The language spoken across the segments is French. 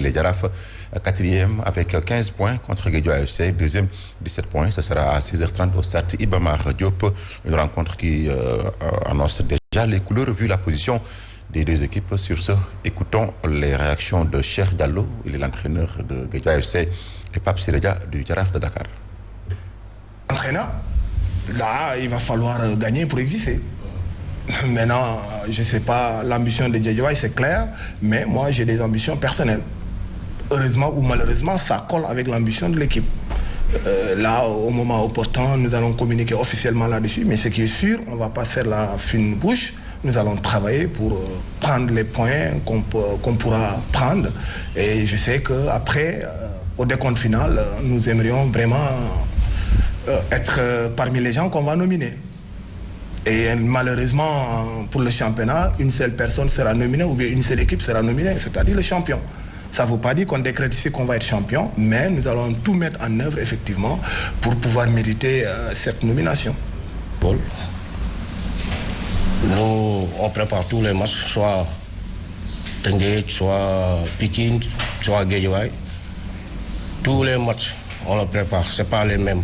Les Jaraaf, 4e avec 15 points contre Guédiawaye FC, 2e, 17 points. Ce sera à 16h30 au stade Iba Mar Diop. Une rencontre qui annonce déjà les couleurs vu la position des deux équipes. Sur ce, écoutons les réactions de Cheikh Diallo, il est l'entraîneur de Guédiawaye FC, et Pape Siredia du Jaraaf de Dakar. Entraîneur, là, il va falloir gagner pour exister. Maintenant, je ne sais pas, l'ambition de Guédiawaye, c'est clair, mais moi, j'ai des ambitions personnelles. Heureusement ou malheureusement, ça colle avec l'ambition de l'équipe. Là, au moment opportun, nous allons communiquer officiellement là-dessus, mais ce qui est sûr, on ne va pas faire la fine bouche. Nous allons travailler pour prendre les points qu'on pourra prendre. Et je sais qu'après, au décompte final, nous aimerions vraiment être parmi les gens qu'on va nominer. Et malheureusement, pour le championnat, une seule personne sera nominée ou bien une seule équipe sera nominée, c'est-à-dire le champion. Ça ne veut pas dire qu'on décrète ici qu'on va être champion, mais nous allons tout mettre en œuvre, effectivement, pour pouvoir mériter cette nomination. Paul, nous, on prépare tous les matchs, soit Tenguet, soit Pikine, soit Guédiawaye. Tous les matchs, on les prépare, ce n'est pas les mêmes.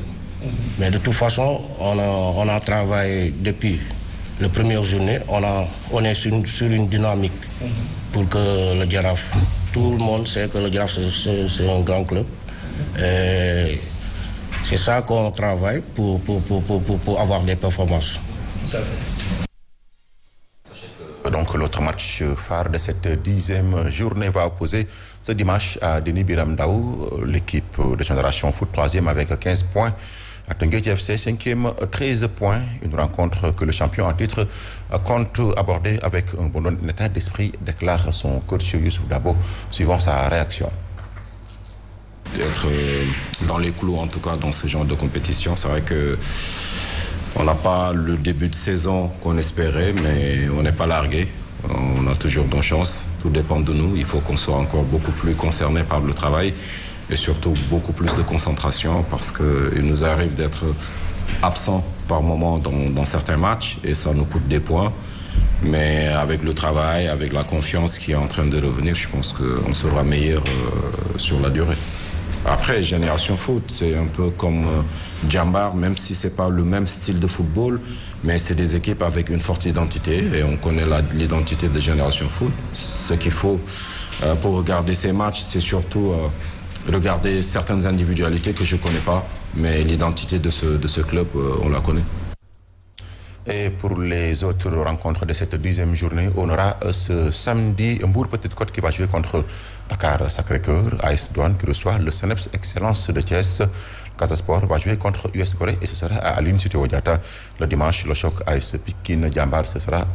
Mais de toute façon, on a travaillé depuis la première journée, on est sur une dynamique pour que le Jaraaf, tout le monde sait que le Jaraaf c'est un grand club. Et c'est ça qu'on travaille pour avoir des performances. Donc l'autre match phare de cette 10e journée va opposer ce dimanche à Denis Biram Ndao, l'équipe de Génération Foot 3e avec 15 points. À Teungueth FC, 5e, 13 points. Une rencontre que le champion en titre compte aborder avec un bon état d'esprit, déclare son coach Youssouf Dabo, suivant sa réaction. Être dans les clous, en tout cas, dans ce genre de compétition, c'est vrai que on n'a pas le début de saison qu'on espérait, mais on n'est pas largué. On a toujours de chance. Tout dépend de nous. Il faut qu'on soit encore beaucoup plus concerné par le travail et surtout beaucoup plus de concentration parce qu'il nous arrive d'être absents par moment dans certains matchs et ça nous coûte des points. Mais avec le travail, avec la confiance qui est en train de revenir, je pense qu'on sera meilleur sur la durée. Après, Génération Foot, c'est un peu comme Djambar, même si ce n'est pas le même style de football, mais c'est des équipes avec une forte identité et on connaît l'identité de Génération Foot. Ce qu'il faut pour regarder ces matchs, c'est surtout regarder certaines individualités que je ne connais pas, mais l'identité de ce club, on la connaît. Et pour les autres rencontres de cette 10e journée, on aura ce samedi Mbour Petite Côte qui va jouer contre Dakar Sacré-Cœur, AS Douanes qui reçoit le CNEPS Excellence de Thiès. Casa Sport va jouer contre US Corée et ce sera à Aline Sitoé Diatta. Le dimanche, le choc AS Pikine Djambar, ce sera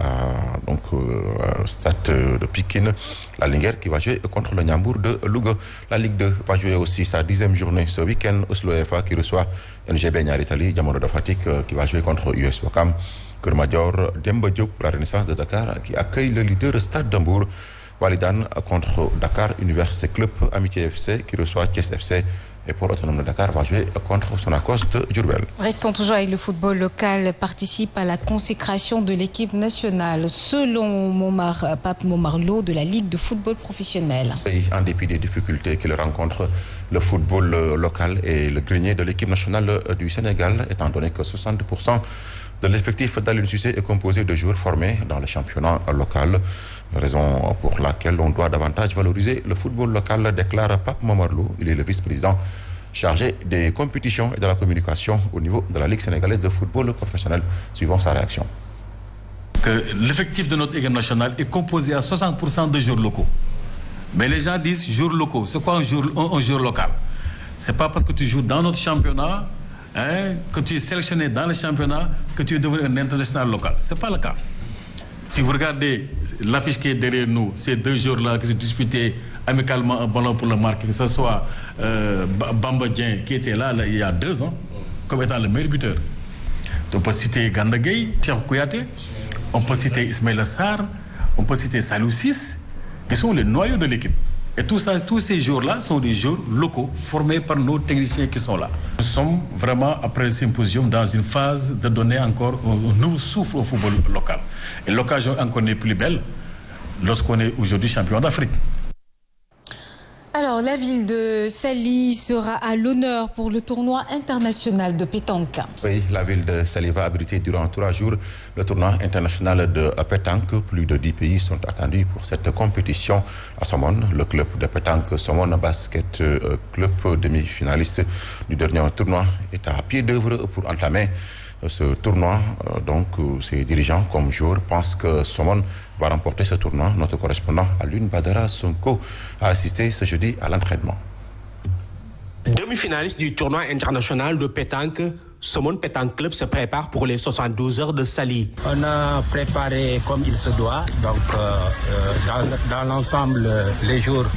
au stade de Pikine. La Linguère qui va jouer contre le Niambour de Louga. La Ligue 2 va jouer aussi sa 10e journée ce week-end. Oslo FA qui reçoit NGB Niaritali, Diamond de Fatick qui va jouer contre US Wakam. Kermadior Demba Diop pour la Renaissance de Dakar qui accueille le leader Stade d'Hambourg. Walidan contre Dakar Université Club Amitié FC qui reçoit Thiès FC. Et pour Autonome de Dakar va jouer contre Sonacos de Diourbel. Restons toujours avec le football local, participe à la consécration de l'équipe nationale, selon Pape Momarlo de la Ligue de football professionnel. Et en dépit des difficultés qu'il rencontre, le football local est le grenier de l'équipe nationale du Sénégal, étant donné que 60% de l'effectif d'Aliou Cissé est composé de joueurs formés dans le championnat local. Raison pour laquelle on doit davantage valoriser le football local, déclare Pape Momarlo. Il est le vice-président chargé des compétitions et de la communication au niveau de la Ligue sénégalaise de football professionnel, suivant sa réaction. Que l'effectif de notre équipe nationale est composé à 60% de joueurs locaux. Mais les gens disent joueurs locaux. C'est quoi un joueur local? C'est pas parce que tu joues dans notre championnat, que tu es sélectionné dans le championnat, que tu es devenu un international local. C'est pas le cas. Si vous regardez l'affiche qui est derrière nous, ces deux joueurs-là qui se disputaient amicalement un ballon pour le marquer, que ce soit Bamba Dieng qui était là il y a 2 ans, comme étant le meilleur buteur. On peut citer Gana Gueye, Cheikh Kouyaté, on peut citer Ismaïla Sarr, on peut citer Salou Ciss, qui sont les noyaux de l'équipe. Et tous ces joueurs-là sont des joueurs locaux, formés par nos techniciens qui sont là. Nous sommes vraiment, après le symposium, dans une phase de donner encore un nouveau souffle au football local. Et l'occasion encore n'est plus belle lorsqu'on est aujourd'hui champion d'Afrique. Alors, la ville de Saly sera à l'honneur pour le tournoi international de pétanque. Oui, la ville de Saly va abriter durant 3 jours le tournoi international de pétanque. Plus de 10 pays sont attendus pour cette compétition à Somone. Le club de pétanque Somone Basket Club, demi-finaliste du dernier tournoi, est à pied d'œuvre pour entamer ce tournoi. Donc, ses dirigeants comme joueurs pensent que Somone va remporter ce tournoi. Notre correspondant Alioune Badara Sonko a assisté ce jeudi à l'entraînement. Demi-finaliste du tournoi international de pétanque, Somone Pétanque Club se prépare pour les 72 heures de Saly. On a préparé comme il se doit. Donc, dans l'ensemble, les joueurs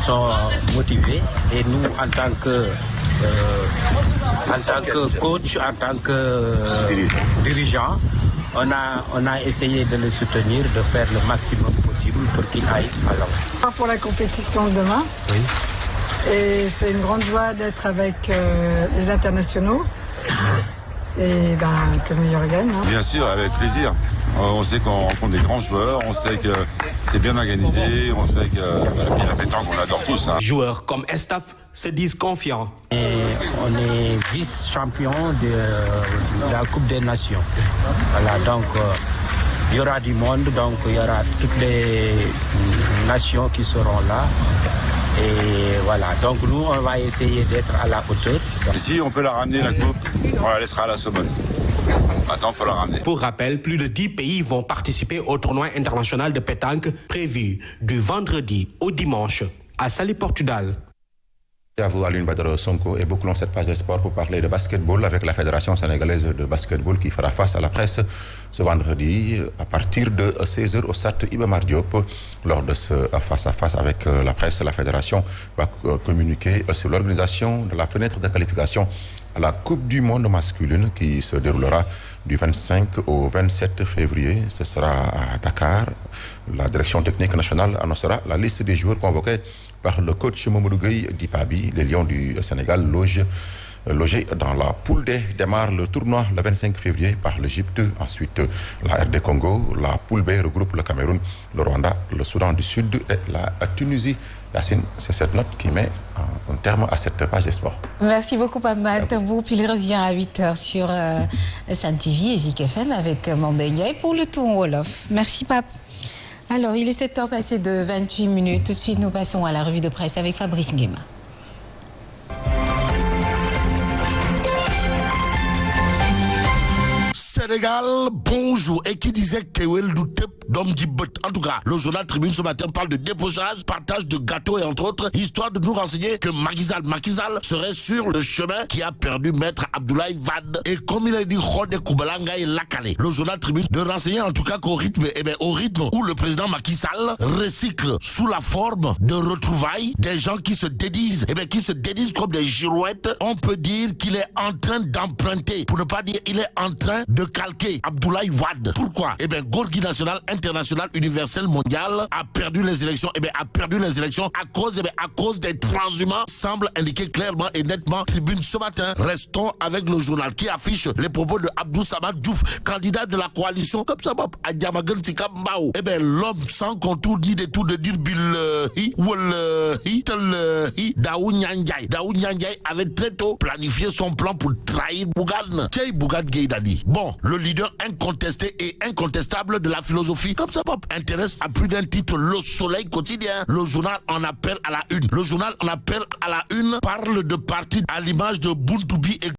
sont motivés. Et nous, en tant que coach, en tant que dirigeant, on a essayé de les soutenir, de faire le maximum possible pour qu'ils aillent à l'avant. Pour la compétition de demain. Oui. Et c'est une grande joie d'être avec les internationaux. Et que le meilleur gagne. Hein. Bien sûr, avec plaisir. On sait qu'on rencontre des grands joueurs, on sait que c'est bien organisé, on sait que la pétanque, on l'adore tous. Hein. Joueurs comme staff se disent confiants. Et on est vice-champion de la Coupe des Nations. Voilà, donc il y aura du monde, donc il y aura toutes les nations qui seront là. Et voilà, donc nous, on va essayer d'être à la hauteur. Et si on peut la ramener, la coupe, on la laissera à la Somone. Attends, il faut la ramener. Pour rappel, plus de 10 pays vont participer au tournoi international de pétanque prévu du vendredi au dimanche à Saly, Portugal. À vous, Alioune Badara Sonko, et bouclons cette page de sport pour parler de basketball avec la Fédération sénégalaise de basketball qui fera face à la presse ce vendredi à partir de 16h au stade Iba Mar Diop. Lors de ce face-à-face avec la presse, la Fédération va communiquer sur l'organisation de la fenêtre de qualification à la Coupe du Monde masculine qui se déroulera du 25 au 27 février. Ce sera à Dakar. La direction technique nationale annoncera la liste des joueurs convoqués par le coach Mamadou Gueye d'Ipabi. Les Lions du Sénégal logés dans la poule D démarrent le tournoi le 25 février par l'Égypte. Ensuite, la RD Congo. La poule B regroupe le Cameroun, le Rwanda, le Soudan du Sud et la Tunisie. Yacine, c'est cette note qui met un terme à cette page des sports. Merci beaucoup, Pamba Tabou. Puis il revient à 8h sur Sen TV et Zik FM avec Mambengay pour le tour en Wolof. Merci, Pape. Alors, il est 7h passé de 28 minutes. Tout de suite, nous passons à la revue de presse avec Fabrice Nguema. Sénégal, bonjour. Et qui disait Kewel Doutep d'homme d'Ibet. En tout cas, le journal Tribune ce matin parle de dépochage, partage de gâteaux et entre autres, histoire de nous renseigner que Macky Sall serait sur le chemin qui a perdu Maître Abdoulaye Wade. Et comme il a dit, Khode Koubalanga et Lakale. Le journal Tribune de renseigner en tout cas qu'au rythme, au rythme où le président Macky Sall recycle sous la forme de retrouvailles des gens qui se dédisent, qui se dédisent comme des girouettes, on peut dire qu'il est en train d'emprunter, pour ne pas dire il est en train de calquer Abdoulaye Wade. Pourquoi? Gorgui national, international, universel, mondial a perdu les élections. A perdu les élections à cause des transhumants, semble indiquer clairement et nettement Tribune ce matin. Restons avec le journal qui affiche les propos de Abdou Samad Diouf, candidat de la coalition comme ça, à Diamaguène Sicap Mbao. L'homme sans contour ni détour de dire Billahi, Wallahi, Tallahi, Daou Nyanjay. Daou Nyanjay avait très tôt planifié son plan pour trahir Bougane. Tchèy Bougane Gueye. Bon, le leader incontesté et incontestable de la philosophie, comme ça, intéresse à plus d'un titre Le Soleil quotidien. Le journal en appelle à la une. Le journal en appelle à la une parle de partis à l'image de Buntoubi et